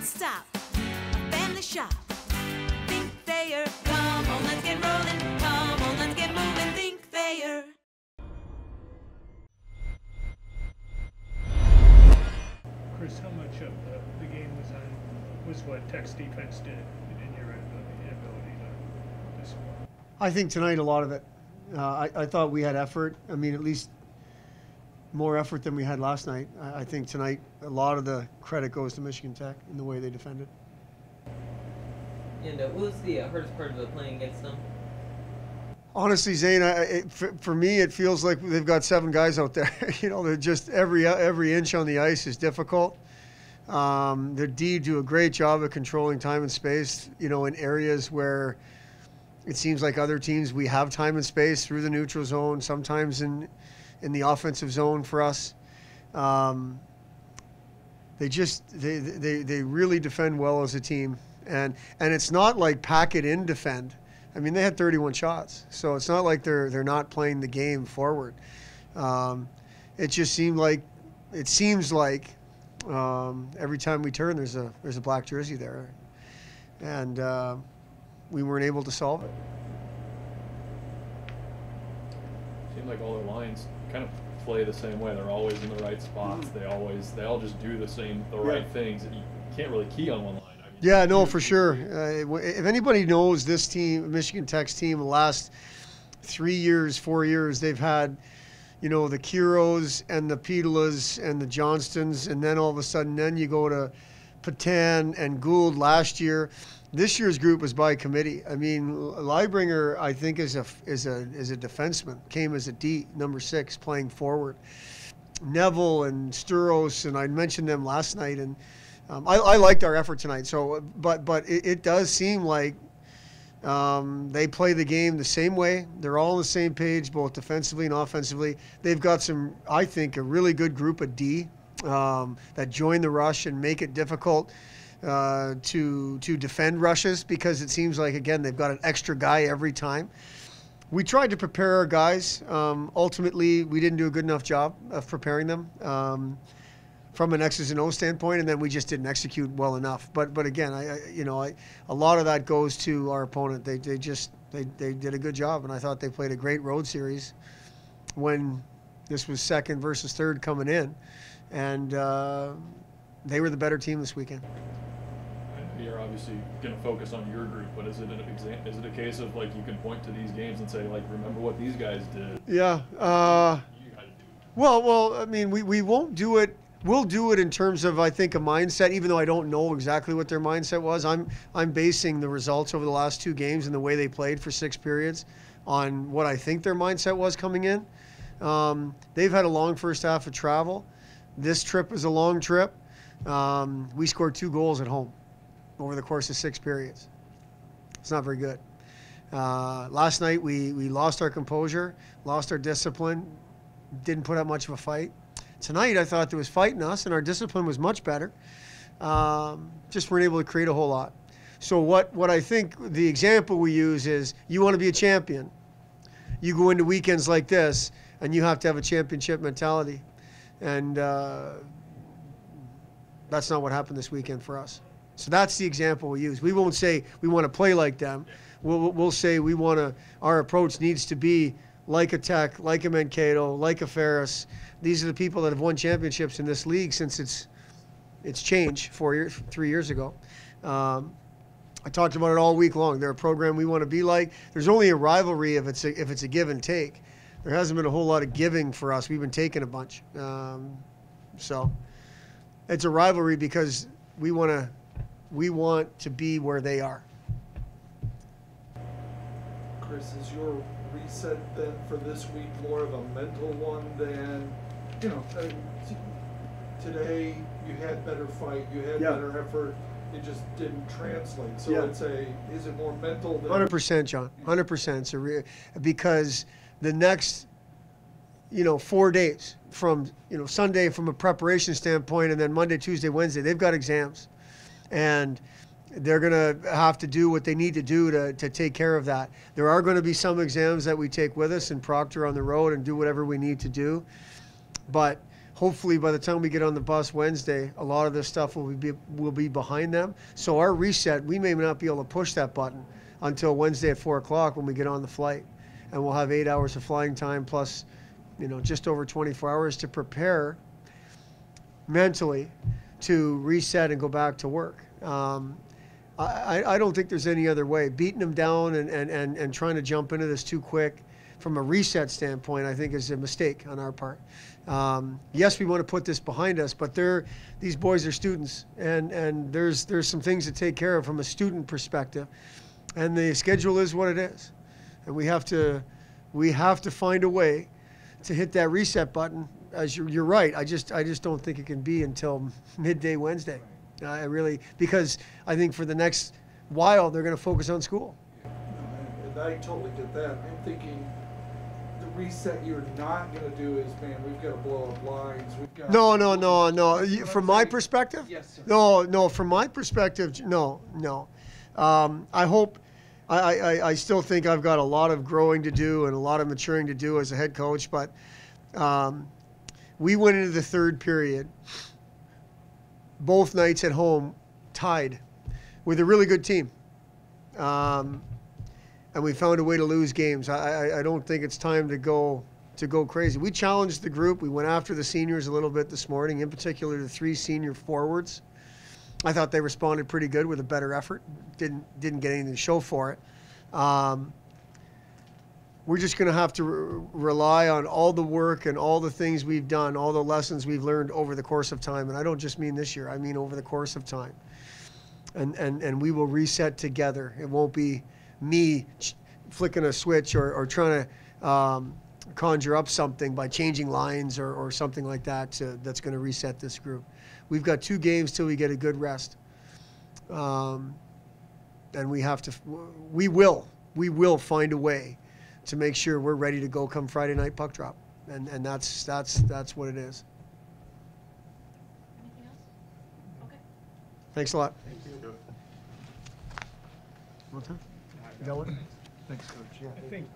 stop. A family shop. Think Thayer. Come on, let's get rolling. Come on, let's get moving. Think Thayer. Chris, how much of the game was what Tech's defense did in your inability to score? I think tonight a lot of it. I thought we had effort. I mean, at least more effort than we had last night. I think tonight a lot of the credit goes to Michigan Tech in the way they defended. And what was the hardest part of playing against them? Honestly, Zane, for me, it feels like they've got 7 guys out there. You know, they're just every inch on the ice is difficult. Their D do a great job of controlling time and space, you know, in areas where it seems like other teams, we have time and space through the neutral zone, sometimes in the offensive zone for us. They really defend well as a team. And it's not like pack it in defend. I mean, they had 31 shots, so it's not like they're not playing the game forward. It just seems like every time we turn, there's a black jersey there, and we weren't able to solve it. Seems like all their lines kind of play the same way. They're always in the right spots. They all just do the right things. You can't really key on one line. Yeah, no, for sure. If anybody knows this team, Michigan Tech's team, the last 3 years, 4 years, they've had, you know, the Kiros and the Petelas and the Johnstons, and then all of a sudden, then you go to Patan and Gould last year. This year's group was by committee. I mean, Leibringer, I think, is a defenseman. Came as a D, number 6, playing forward. Neville and Sturos, and I mentioned them last night, and I liked our effort tonight. So, but it does seem like they play the game the same way. They're all on the same page, both defensively and offensively. They've got some, I think, a really good group of D that join the rush and make it difficult to defend rushes, because it seems like, again, they've got an extra guy every time. We tried to prepare our guys. Ultimately, we didn't do a good enough job of preparing them from an X's and O's standpoint, and then we just didn't execute well enough. But again, a lot of that goes to our opponent. They did a good job, and I thought they played a great road series when this was second versus third coming in, and they were the better team this weekend. You're obviously going to focus on your group, but is it a case of, like, you can point to these games and say, like, remember what these guys did? Yeah. You got to do it. Well, I mean, we won't do it. We'll do it in terms of, I think, a mindset, even though I don't know exactly what their mindset was. I'm basing the results over the last 2 games and the way they played for 6 periods on what I think their mindset was coming in. They've had a long first half of travel. This trip was a long trip. We scored 2 goals at home over the course of 6 periods. It's not very good. Last night we lost our composure, lost our discipline, didn't put up much of a fight. Tonight I thought there was fight in us, and our discipline was much better. Just weren't able to create a whole lot. So what I think the example we use is, you want to be a champion. You go into weekends like this, and you have to have a championship mentality. And that's not what happened this weekend for us. So that's the example we use. We won't say we want to play like them. We'll say our approach needs to be like a Tech, like a Mankato, like a Ferris. These are the people that have won championships in this league since it's changed 3 years ago. I talked about it all week long. They're a program we want to be like. There's only a rivalry if it's a give and take. There hasn't been a whole lot of giving for us. We've been taking a bunch. So it's a rivalry because we want to be where they are. Chris, is your reset then for this week more of a mental one than, today you had better fight, you had better effort, it just didn't translate. So is it more mental than 100%, John. 100%. Because the next 4 days from Sunday from a preparation standpoint, and then Monday, Tuesday, Wednesday, they've got exams, and they're going to have to do what they need to do to take care of that. There are going to be some exams that we take with us in Proctor on the road and do whatever we need to do. But hopefully by the time we get on the bus Wednesday, a lot of this stuff will be behind them. So our reset, we may not be able to push that button until Wednesday at 4 o'clock when we get on the flight. And we'll have 8 hours of flying time plus, just over 24 hours to prepare mentally to reset and go back to work. I don't think there's any other way. Beating them down and trying to jump into this too quick from a reset standpoint, I think is a mistake on our part. Yes, we want to put this behind us, but these boys are students, and there's some things to take care of from a student perspective, and the schedule is what it is, and we have to find a way to hit that reset button. As you're right, I just don't think it can be until midday Wednesday. I really, because I think for the next while they're going to focus on school. And I totally get that. I'm thinking the reset you're not going to do is, man, we've got to blow up lines. We've got No. From my perspective? Yes, sir. No. From my perspective, no. I hope. I still think I've got a lot of growing to do and a lot of maturing to do as a head coach, but we went into the third period, both nights at home, tied with a really good team. And we found a way to lose games. I don't think it's time to go crazy. We challenged the group. We went after the seniors a little bit this morning, in particular the 3 senior forwards. I thought they responded pretty good with a better effort. Didn't get anything to show for it. We're just going to have to rely on all the work and all the things we've done, all the lessons we've learned over the course of time. And I don't just mean this year. I mean over the course of time. And we will reset together. It won't be me flicking a switch or trying to conjure up something by changing lines or something like that that's going to reset this group. We've got 2 games till we get a good rest. And we will find a way to make sure we're ready to go come Friday night puck drop. And that's what it is. Anything else? Okay. Thanks a lot. Thank you. One time? You got one? Thanks, Coach. I think